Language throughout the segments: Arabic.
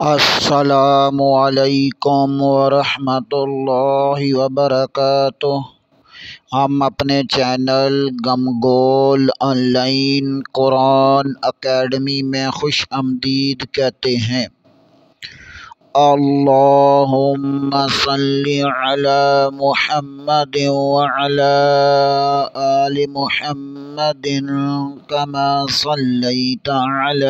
السلام علیکم ورحمۃ اللہ وبرکاتہ۔ ہم اپنے چینل گم گول آن لائن قرآن اکیڈمی میں خوش آمدید کہتے ہیں۔ اللہم صلی علی محمد وعلی آل محمد کما صلیت علی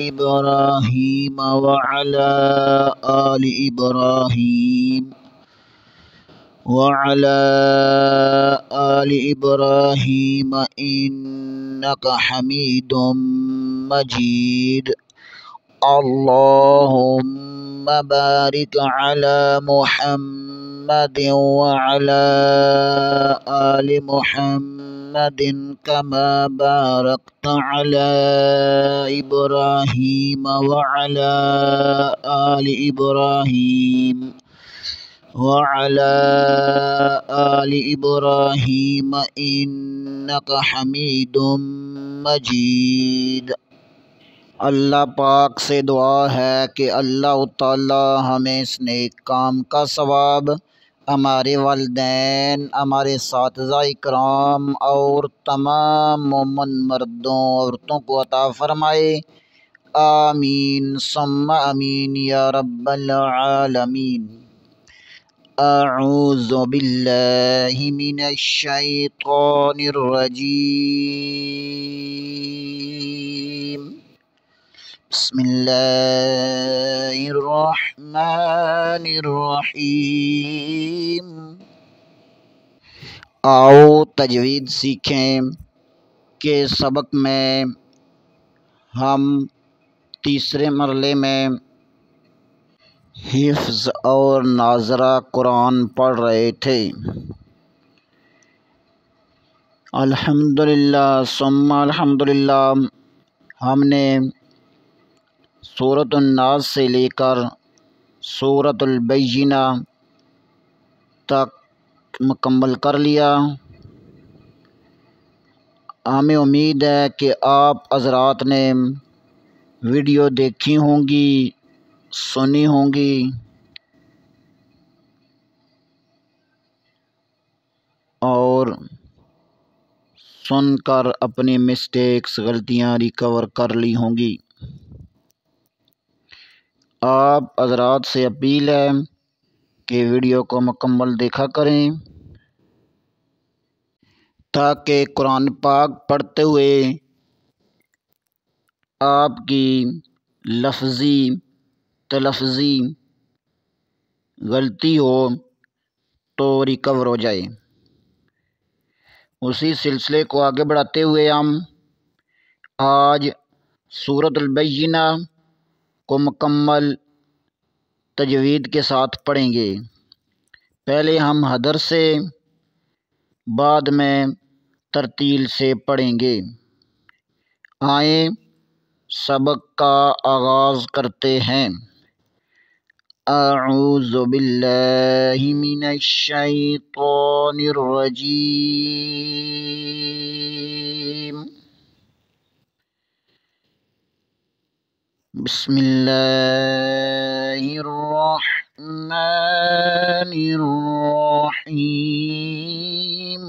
ابراہیم وعلی آل ابراہیم انک حمید مجید۔ اللہم بارک علی محمد وعلی آل محمد کما بارکت علی ابراہیم وعلی آل ابراہیم انک حمید مجید۔ اللہ پاک سے دعا ہے کہ اللہ تعالی ہمیں اس نیک کام کا ثواب ہمارے والدین، ہمارے اساتذہ اکرام اور تمام مومن مردوں عورتوں کو عطا فرمائے۔ آمین ثم آمین یا رب العالمین۔ اعوذ باللہ من الشیطان الرجیم۔ بسم اللہ الرحمن الرحیم۔ آؤ تجوید سیکھیں کے سبق میں ہم تیسرے مرحلے میں حفظ اور ناظرہ قرآن پڑھ رہے تھے۔ الحمدللہ ثم الحمدللہ ہم نے سورۃ الناس سے لے کر سورۃ البینہ تک مکمل کر لیا۔ ہمیں امید ہے کہ آپ حضرات نے ویڈیو دیکھی ہوں گی، سنی ہوں گی اور سن کر اپنی مسٹیکس، غلطیاں ریکور کر لی ہوں گی۔ آپ حضرات سے اپیل ہے کہ ویڈیو کو مکمل دیکھا کریں تاکہ قرآن پاک پڑھتے ہوئے آپ کی لفظی تلفظی غلطی ہو تو ریکور ہو جائے۔ اسی سلسلے کو آگے بڑھاتے ہوئے ہم آج سورۃ البینہ کو مکمل تجوید کے ساتھ پڑھیں گے۔ پہلے ہم حدر سے، بعد میں ترتیل سے پڑھیں گے۔ آئیں سبق کا آغاز کرتے ہیں۔ اعوذ باللہ من الشیطان الرجیم۔ بسم اللہ الرحمن الرحیم۔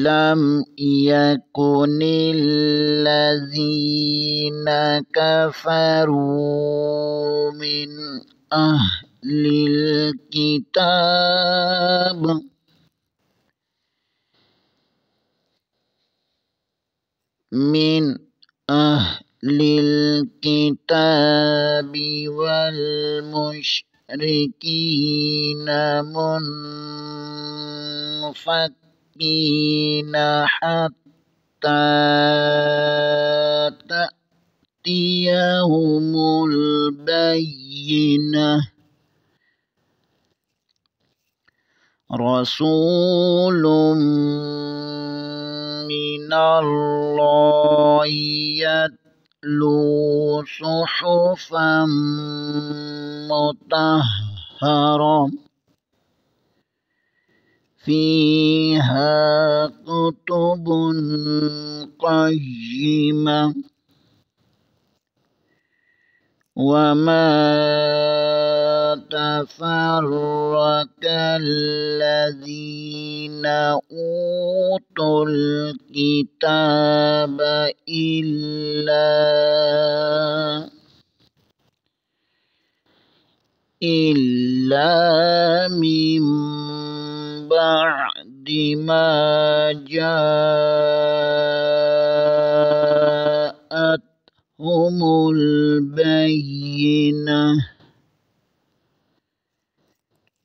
لم یکن الذین کفروا من اہل الکتاب والمشرکین منفکین حتی تأتیہم البینہ۔ رسول من اللہ یتلو صحفا مطہرہ فيها كتب قيمة وما تفرق الذين أوتوا الكتاب إلا من بعد ما جاءتهم البينة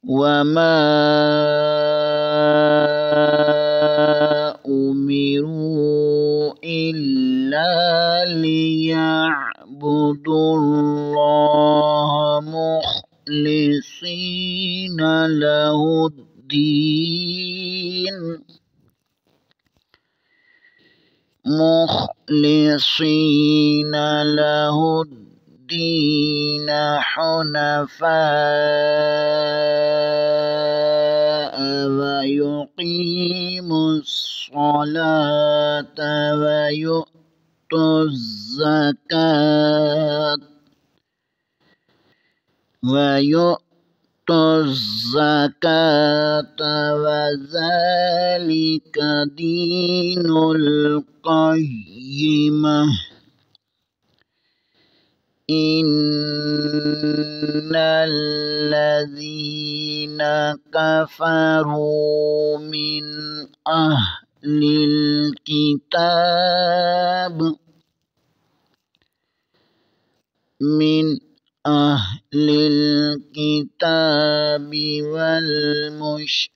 وما أمروا إلا ليعبدوا الله مخلصين له الدين حنفاء ويقيموا الصلاة ويؤتوا الزكاة وذلك دين القيمة إن الذين كفروا من أهل الكتاب والمشركين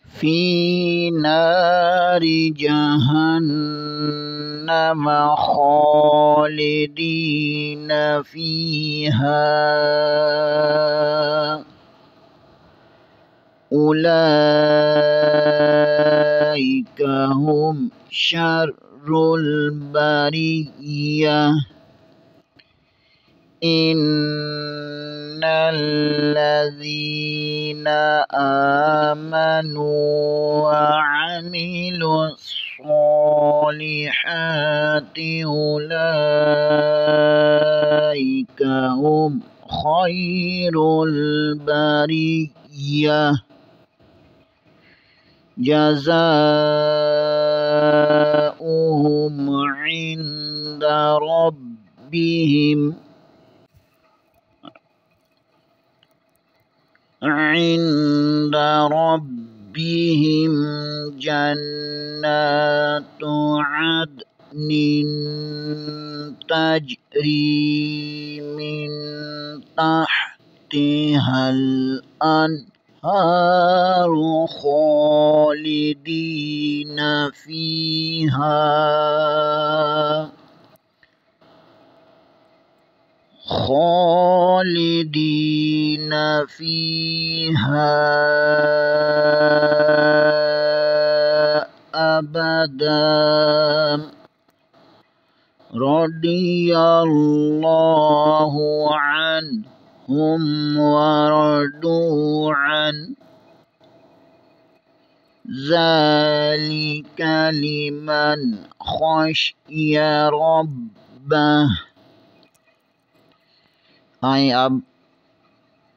في نار جهنم خالدين فيها أولئك هم شر البرية إن الذين آمنوا وعملوا الصالحات أولئك هم خير البرية جزاؤهم عند ربهم جنات عدن تجري من تحتها الأنهار خالدين فيها أبدا رضي الله عنهم ورضوا عنه ذلك لمن خشي ربه। आइए अब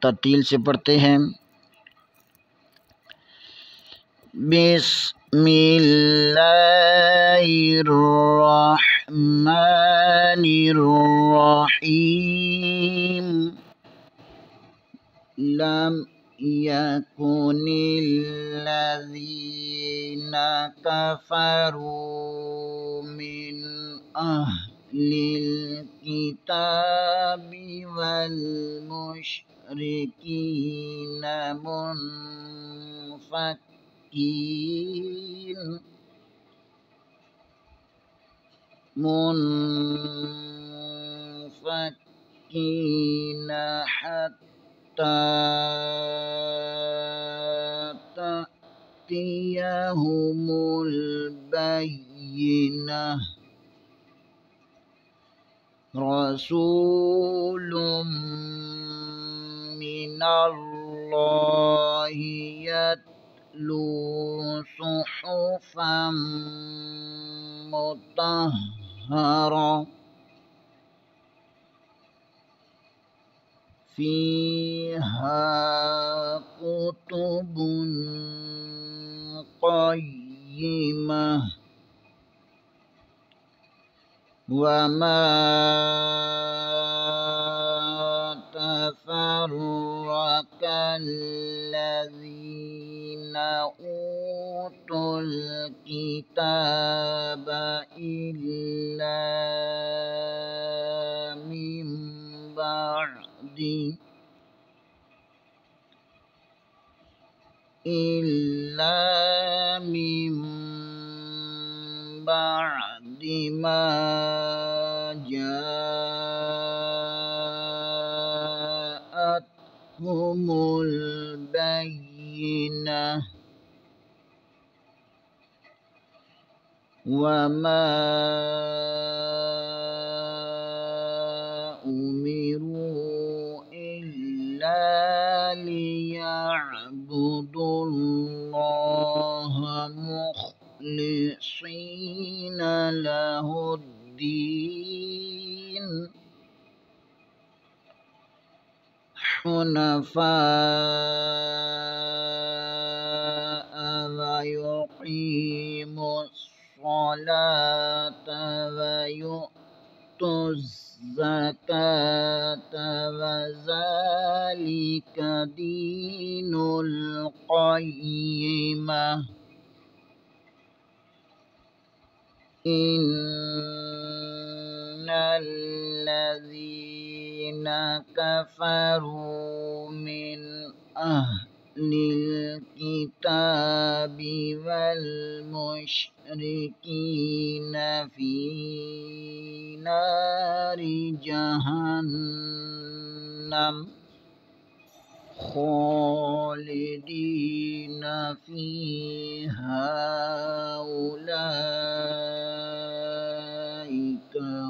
तरतील से पढ़ते हैं। बिस्मिल्लाहिर्रहमानिर्रहीम लम यकुनिल्लज़ीन कफ़रू मिन अह्लिल किताबि वल मुशरिकीन मुनफ़क्कीन हत्ता تأتيهم البينة رسول من الله يتلو صحفا مطهرة فيها كتب قيمة وما تفرق الذين أوتوا الكتاب إلا من بعد ما جاءتهم البينة وما أمروا إلا ليعبدوا الله مخلصين له الدين حنفاء ويقيموا الصلاة ويؤتوا الزكاة وذلك دين القيمة إن الذين كفروا من أهل الكتاب والمشركين في نار جهنم خالدين فيها أولئك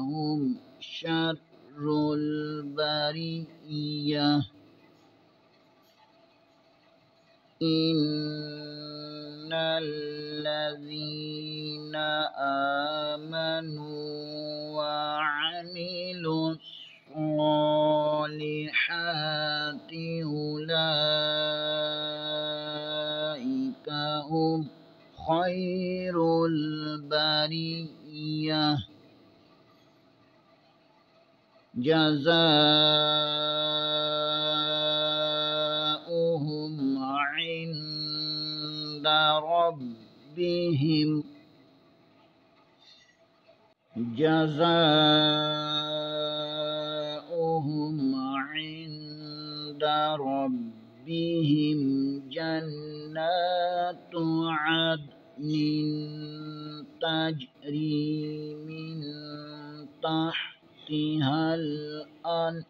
هم شر البرية إن الذين آمنوا وعملوا الصالحات أولئك هم خير البرية جزاؤهم عند ربهم جنات عدن تجري من تحتها الأنهار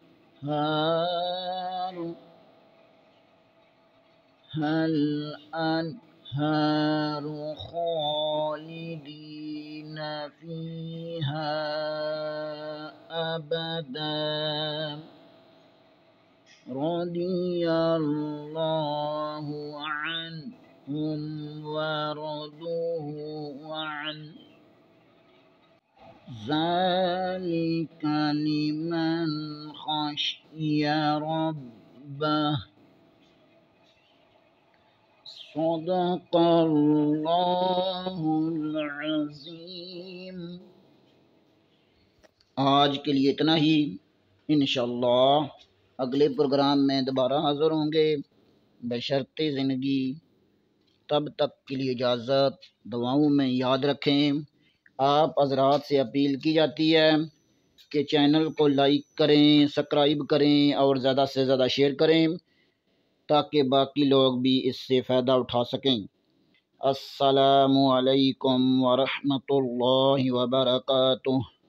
خالدين فيها أبدا رضي الله عنهم ورضوا عنه ذلك لمن خشي ربه صدق الله العظीम। आज के लिए इतना ही। इंशाअल्लाह अगले प्रोग्राम में दोबारा हाज़िर होंगे बशर्ते ज़िंदगी। तब तक के लिए इजाज़त। दुआओं में याद रखें। आप हज़रात से अपील की जाती है कि चैनल को लाइक करें, सब्सक्राइब करें और ज़्यादा से ज़्यादा शेयर करें ताकि बाकी लोग भी इससे फ़ायदा उठा सकें। अस्सलामु अलैकुम व रहमतुल्लाहि व बरकातुहू।